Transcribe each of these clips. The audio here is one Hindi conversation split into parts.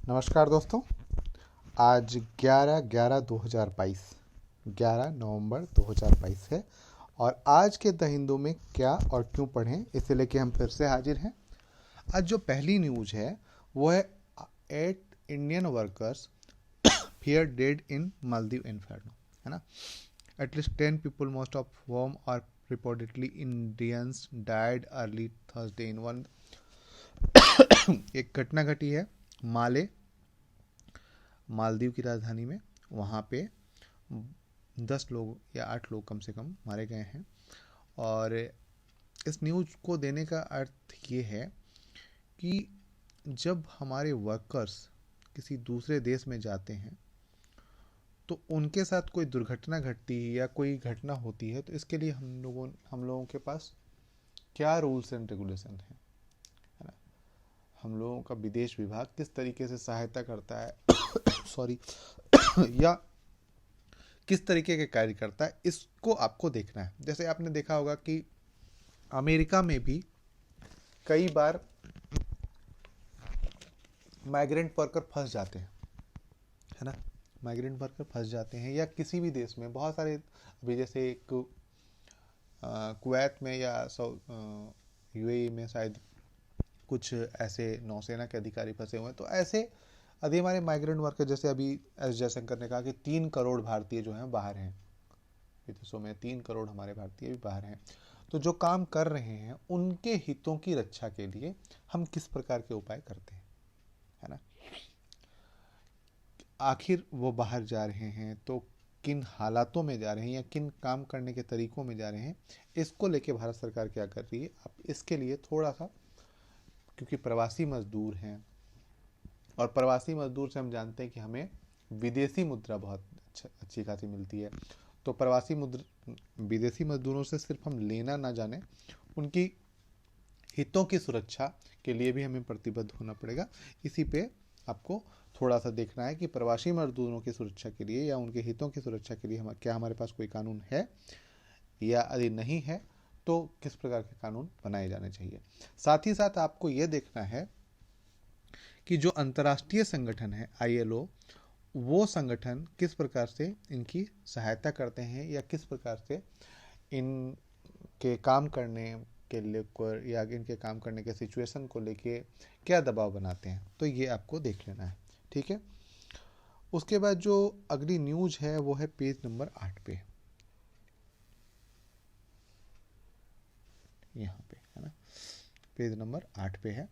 नमस्कार दोस्तों। आज 11/11/2022 11 नवंबर 2022 है और आज के द हिंदू में क्या और क्यों पढ़ें इसे लेके हम फिर से हाजिर हैं। आज जो पहली न्यूज है वो है 8 Indian workers here dead in Maldives inferno, है ना। At least 10 people most of home are reportedly Indians died early Thursday in one. एक घटना घटी है मालदीव की राजधानी में। वहाँ पे 10 लोग या 8 लोग कम से कम मारे गए हैं। और इस न्यूज़ को देने का अर्थ ये है कि जब हमारे वर्कर्स किसी दूसरे देश में जाते हैं तो उनके साथ कोई दुर्घटना घटती है या कोई घटना होती है तो इसके लिए हम लोगों के पास क्या रूल्स एंड रेगुलेशन है ना। हम लोगों का विदेश विभाग किस तरीके से सहायता करता है सॉरी या किस तरीके के कार्य करता है, इसको आपको देखना है। जैसे आपने देखा होगा कि अमेरिका में भी कई बार माइग्रेंट वर्कर फंस जाते हैं, है ना। माइग्रेंट वर्कर फंस जाते हैं या किसी भी देश में बहुत सारे, अभी जैसे एक कुवैत में या यूएई में शायद कुछ ऐसे नौसेना के अधिकारी फंसे हुए हैं। तो ऐसे यदि हमारे माइग्रेंट वर्कर, जैसे अभी एस जयशंकर ने कहा कि 3 करोड़ भारतीय जो हैं बाहर हैं विदेशों में, 3 करोड़ हमारे भारतीय भी बाहर हैं। तो जो काम कर रहे हैं उनके हितों की रक्षा के लिए हम किस प्रकार के उपाय करते हैं, है ना। आखिर वो बाहर जा रहे हैं तो किन हालातों में जा रहे हैं या किन काम करने के तरीकों में जा रहे हैं, इसको लेके भारत सरकार क्या कर रही है। अब इसके लिए थोड़ा सा, क्योंकि प्रवासी मजदूर हैं और प्रवासी मजदूर से हम जानते हैं कि हमें विदेशी मुद्रा बहुत अच्छी खासी मिलती है। तो विदेशी मजदूरों से सिर्फ हम लेना ना जाने, उनकी हितों की सुरक्षा के लिए भी हमें प्रतिबद्ध होना पड़ेगा। इसी पे आपको थोड़ा सा देखना है कि प्रवासी मजदूरों की सुरक्षा के लिए या उनके हितों की सुरक्षा के लिए क्या हमारे पास कोई कानून है, या यदि नहीं है तो किस प्रकार के कानून बनाए जाने चाहिए। साथ ही साथ आपको ये देखना है कि जो अंतर्राष्ट्रीय संगठन है ILO, वो संगठन किस प्रकार से इनकी सहायता करते हैं या किस प्रकार से इनके काम करने के लिए या इनके काम करने के सिचुएशन को लेके क्या दबाव बनाते हैं, तो ये आपको देख लेना है, ठीक है। उसके बाद जो अगली न्यूज है वो है पेज नंबर 8 पे, यहाँ पे, है ना। पेज नंबर 8 पे है।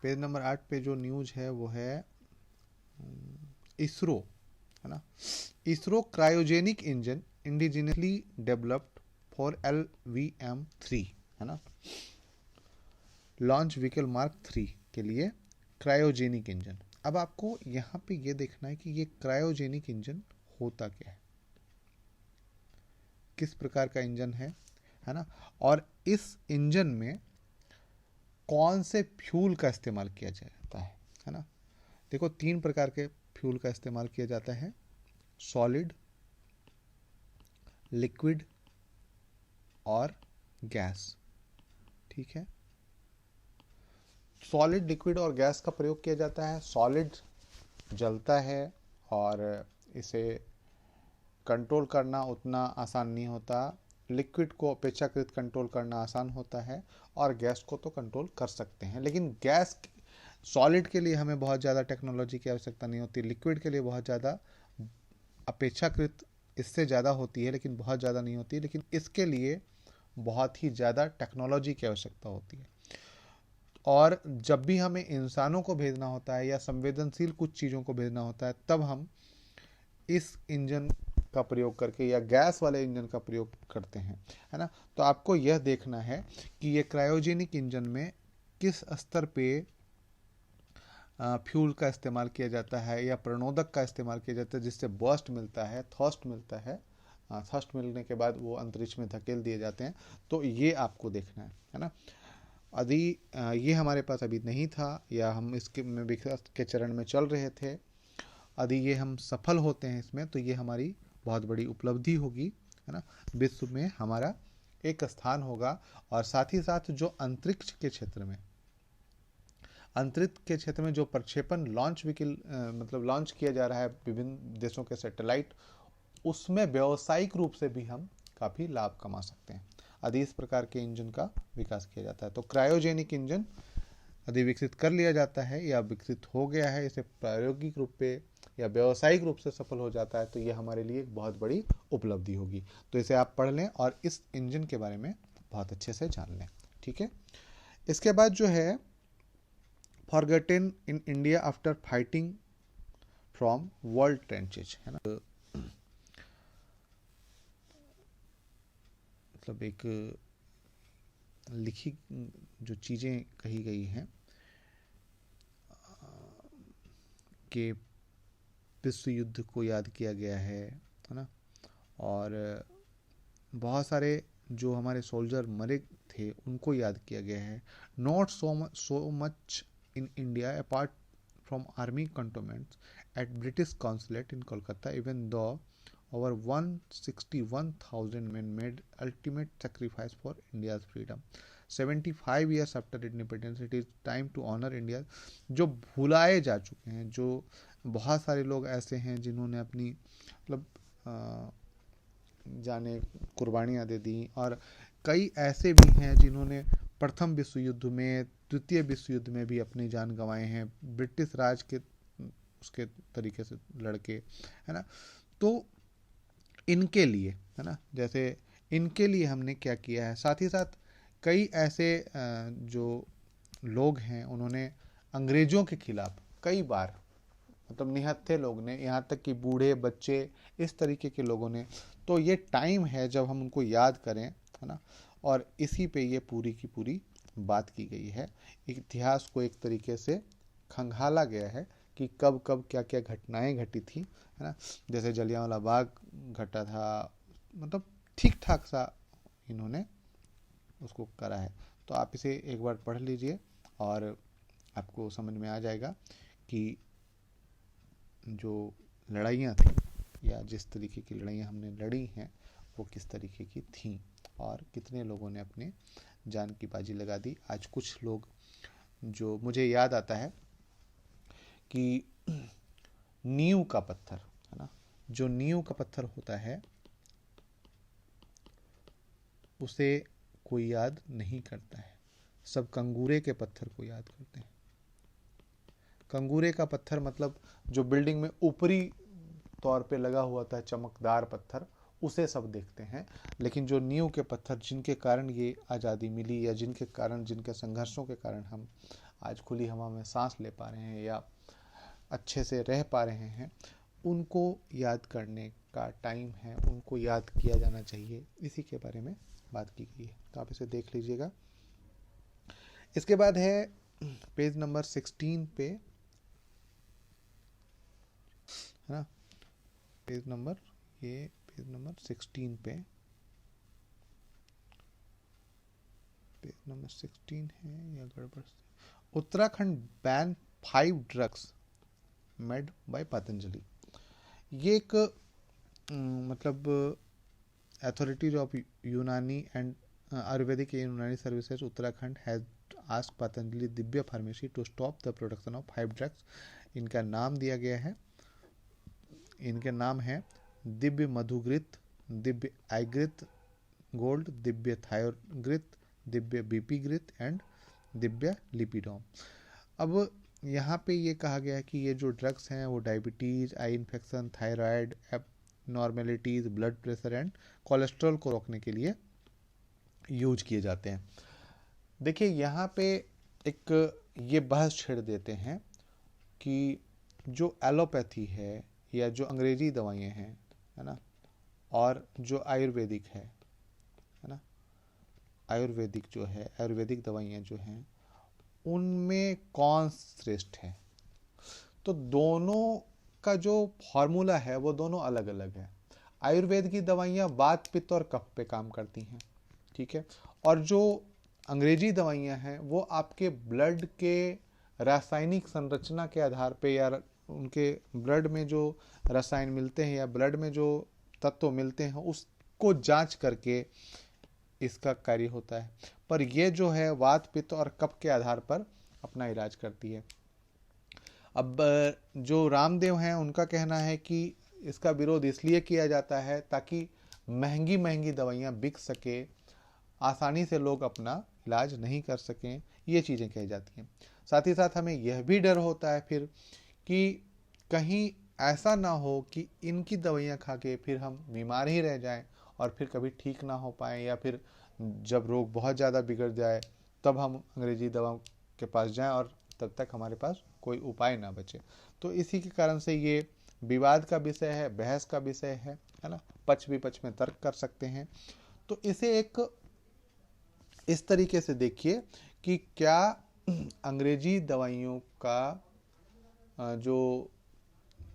पेज नंबर 8 पे जो न्यूज है वो है इसरो, है ना। ISRO cryogenic engine indigenously developed for LVM-3, है ना। लॉन्च व्हीकल मार्क 3 के लिए क्रायोजेनिक इंजन। अब आपको यहाँ पे ये देखना है कि ये क्रायोजेनिक इंजन होता क्या है, किस प्रकार का इंजन है ना। और इस इंजन में कौन से फ्यूल का इस्तेमाल किया जाता है ना। देखो 3 प्रकार के फ्यूल का इस्तेमाल किया जाता है, सॉलिड, लिक्विड और गैस, ठीक है। सॉलिड, लिक्विड और गैस का प्रयोग किया जाता है। सॉलिड जलता है और इसे कंट्रोल करना उतना आसान नहीं होता। लिक्विड को अपेक्षाकृत कंट्रोल करना आसान होता है और गैस को तो कंट्रोल कर सकते हैं, लेकिन सॉलिड के लिए हमें बहुत ज़्यादा टेक्नोलॉजी की आवश्यकता नहीं होती। लिक्विड के लिए बहुत ज़्यादा अपेक्षाकृत इससे ज़्यादा होती है लेकिन बहुत ज़्यादा नहीं होती, लेकिन इसके लिए बहुत ही ज़्यादा टेक्नोलॉजी की आवश्यकता होती है। और जब भी हमें इंसानों को भेजना होता है या संवेदनशील कुछ चीज़ों को भेजना होता है तब हम इस इंजन का प्रयोग करके या गैस वाले इंजन का प्रयोग करते हैं, है ना। तो आपको यह देखना है कि ये क्रायोजेनिक इंजन में किस स्तर पे फ्यूल का इस्तेमाल किया जाता है या प्रणोदक का इस्तेमाल किया जाता है, जिससे बर्स्ट मिलता है, थर्स्ट मिलता है। थर्स्ट मिलने के बाद वो अंतरिक्ष में धकेल दिए जाते हैं। तो ये आपको देखना है ना। यदि ये हमारे पास अभी नहीं था या हम इसके में विकास के चरण में चल रहे थे, यदि ये हम सफल होते हैं इसमें तो ये हमारी बहुत बड़ी उपलब्धि होगी, है ना। विश्व में हमारा एक स्थान होगा और साथ ही साथ जो अंतरिक्ष के क्षेत्र में अंतरिक्ष के क्षेत्र में जो प्रक्षेपण लॉन्च व्हीकल मतलब लॉन्च किया जा रहा है विभिन्न देशों के सैटेलाइट, उसमें व्यावसायिक रूप से भी हम काफ़ी लाभ कमा सकते हैं यदि इस प्रकार के इंजन का विकास किया जाता है। तो क्रायोजेनिक इंजन यदि विकसित कर लिया जाता है या विकसित हो गया है, इसे प्रायोगिक रूप पे या व्यावसायिक रूप से सफल हो जाता है, तो ये हमारे लिए एक बहुत बड़ी उपलब्धि होगी। तो इसे आप पढ़ लें और इस इंजन के बारे में बहुत अच्छे से जान लें। ठीक है, इसके बाद जो है forgotten in India after fighting from world tranches, है ना। मतलब एक लिखी जो चीज़ें कही गई हैं कि विश्व युद्ध को याद किया गया है ना, और बहुत सारे जो हमारे सोल्जर मरे थे उनको याद किया गया है। Not so much in India apart from army cantonments at British consulate in Kolkata even though over 161,000 men made ultimate sacrifice for India's freedom. 75 years after independence, it is time to honor India. जो भुलाए जा चुके हैं, जो बहुत सारे लोग ऐसे हैं जिन्होंने अपनी मतलब जाने कुर्बानियाँ दे दी, और कई ऐसे भी हैं जिन्होंने प्रथम विश्व युद्ध में, द्वितीय विश्व युद्ध में भी अपनी जान गंवाए हैं, ब्रिटिश राज के उसके तरीके से लड़के, है ना। तो इनके लिए, है ना, जैसे इनके लिए हमने क्या किया है। साथ ही साथ कई ऐसे जो लोग हैं उन्होंने अंग्रेज़ों के खिलाफ कई बार मतलब निहत्थे लोग ने, यहाँ तक कि बूढ़े बच्चे, इस तरीके के लोगों ने। तो ये टाइम है जब हम उनको याद करें, है ना, और इसी पे ये पूरी की पूरी बात की गई है। इतिहास को एक तरीके से खंगाला गया है कि कब कब क्या क्या घटनाएं घटी थी, है ना। जैसे जलियांवाला बाग घटा था, मतलब ठीक ठाक सा इन्होंने उसको करा है। तो आप इसे एक बार पढ़ लीजिए और आपको समझ में आ जाएगा कि जो लड़ाइयाँ थी या जिस तरीके की लड़ाइयाँ हमने लड़ी हैं वो किस तरीके की थीं और कितने लोगों ने अपने जान की बाजी लगा दी। आज कुछ लोग, जो मुझे याद आता है कि नींव का पत्थर, है ना, जो नींव का पत्थर होता है उसे कोई याद नहीं करता है, सब कंगूरे के पत्थर को याद करते हैं। कंगूरे का पत्थर मतलब जो बिल्डिंग में ऊपरी तौर पे लगा हुआ था चमकदार पत्थर, उसे सब देखते हैं, लेकिन जो नींव के पत्थर जिनके कारण ये आज़ादी मिली या जिनके कारण, जिनके संघर्षों के कारण हम आज खुली हवा में सांस ले पा रहे हैं या अच्छे से रह पा रहे हैं, उनको याद करने का टाइम है, उनको याद किया जाना चाहिए। इसी के बारे में बात की गई है, तो आप इसे देख लीजिएगा। इसके बाद है पेज नंबर 16 पे, है ना, पेज नंबर 16 पे, पेज नंबर 16 है या गड़बड़ से, Uttarakhand ban 5 drugs made by Patanjali. ये एक मतलब authorities of Unani and Ayurvedic and Unani services Uttarakhand has ask Patanjali Divya pharmacy to stop the production of 5 drugs. इनका नाम दिया गया है, इनके नाम है दिव्य मधुघृत, दिव्य आयघृत गोल्ड, दिव्य थायोघृत, दिव्य बीपी घृत एंड दिव्य लिपिडोम। अब यहाँ पे ये कहा गया है कि ये जो ड्रग्स हैं वो diabetes, eye infection, thyroid abnormalities, blood pressure and cholesterol को रोकने के लिए यूज किए जाते हैं। देखिए यहाँ पे एक ये बहस छेड़ देते हैं कि जो एलोपैथी है या जो अंग्रेजी दवाइयाँ हैं, है ना, और जो आयुर्वेदिक है ना, आयुर्वेदिक जो है, आयुर्वेदिक दवाइयाँ जो हैं उनमें कौन श्रेष्ठ है। तो दोनों का जो फॉर्मूला है वो दोनों अलग अलग है। आयुर्वेद की दवाइयाँ वात, पित्त और कफ पे काम करती हैं, ठीक है, और जो अंग्रेजी दवाइयाँ हैं वो आपके ब्लड के रासायनिक संरचना के आधार पे या उनके ब्लड में जो रसायन मिलते हैं या ब्लड में जो तत्व मिलते हैं उसको जांच करके इसका कार्य होता है। पर ये जो है वात, पित्त और कफ के आधार पर अपना इलाज करती है। अब जो रामदेव हैं उनका कहना है कि इसका विरोध इसलिए किया जाता है ताकि महंगी महंगी दवाइयाँ बिक सके, आसानी से लोग अपना इलाज नहीं कर सकें, ये चीज़ें कही जाती हैं। साथ ही साथ हमें यह भी डर होता है फिर कि कहीं ऐसा ना हो कि इनकी दवाइयाँ खा के फिर हम बीमार ही रह जाएं और फिर कभी ठीक ना हो पाएँ, या फिर जब रोग बहुत ज़्यादा बिगड़ जाए तब हम अंग्रेजी दवाओं के पास जाएं और तब तक हमारे पास कोई उपाय ना बचे। तो इसी के कारण से ये विवाद का विषय है, बहस का विषय है ना। पक्ष विपक्ष में तर्क कर सकते हैं। तो इसे एक इस तरीके से देखिए कि क्या अंग्रेजी दवाइयों का जो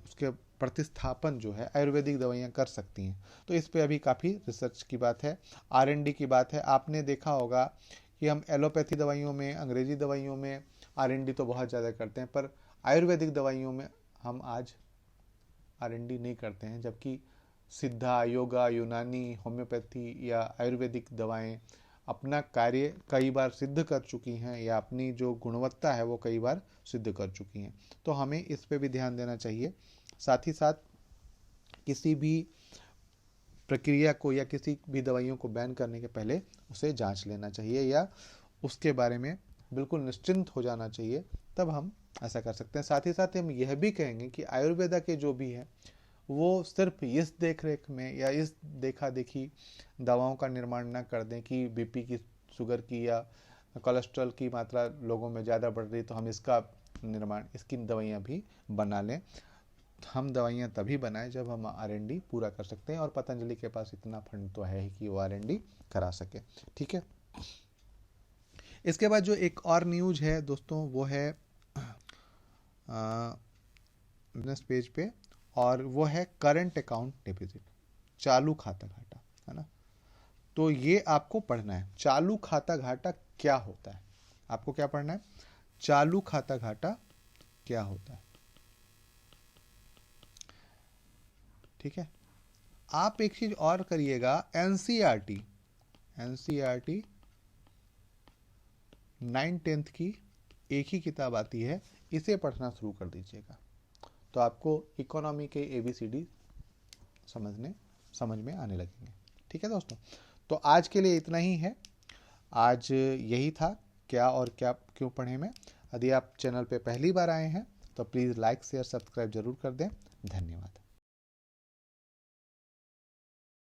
उसके प्रतिस्थापन जो है आयुर्वेदिक दवाइयाँ कर सकती हैं। तो इस पे अभी काफ़ी रिसर्च की बात है, R&D की बात है। आपने देखा होगा कि हम एलोपैथी दवाइयों में, अंग्रेजी दवाइयों में R&D तो बहुत ज़्यादा करते हैं, पर आयुर्वेदिक दवाइयों में हम आज R&D नहीं करते हैं, जबकि सिद्धा, योगा, यूनानी, होम्योपैथी या आयुर्वेदिक दवाएं अपना कार्य कई बार सिद्ध कर चुकी हैं, या अपनी जो गुणवत्ता है वो कई बार सिद्ध कर चुकी हैं। तो हमें इस पे भी ध्यान देना चाहिए। साथ ही साथ किसी भी प्रक्रिया को या किसी भी दवाइयों को बैन करने के पहले उसे जांच लेना चाहिए, या उसके बारे में बिल्कुल निश्चिंत हो जाना चाहिए, तब हम ऐसा कर सकते हैं। साथ ही साथ हम यह भी कहेंगे कि आयुर्वेदा के जो भी है वो सिर्फ इस देख रेख में या इस देखा देखी दवाओं का निर्माण ना कर दें कि बीपी की, शुगर की या कोलेस्ट्रॉल की मात्रा लोगों में ज़्यादा बढ़ रही तो हम इसका निर्माण, इसकी दवाइयाँ भी बना लें। हम दवाइयाँ तभी बनाएं जब हम R&D पूरा कर सकते हैं, और पतंजलि के पास इतना फंड तो है ही कि वो R&D करा सके। ठीक है। इसके बाद जो एक और न्यूज है दोस्तों वो है बिजनेस पेज पे, और वो है करंट अकाउंट डिपॉजिट, चालू खाता घाटा, है ना। तो ये आपको पढ़ना है, चालू खाता घाटा क्या होता है। आपको क्या पढ़ना है, चालू खाता घाटा क्या होता है। ठीक है। आप एक चीज और करिएगा, एनसीईआरटी 9th-10th की एक ही किताब आती है, इसे पढ़ना शुरू कर दीजिएगा, तो आपको इकोनॉमी के ABCD समझ में आने लगेंगे। ठीक है दोस्तों, तो आज के लिए इतना ही है। आज यही था क्या और क्या क्यों पढ़े में। यदि आप चैनल पे पहली बार आए हैं तो प्लीज़ लाइक शेयर सब्सक्राइब जरूर कर दें। धन्यवाद।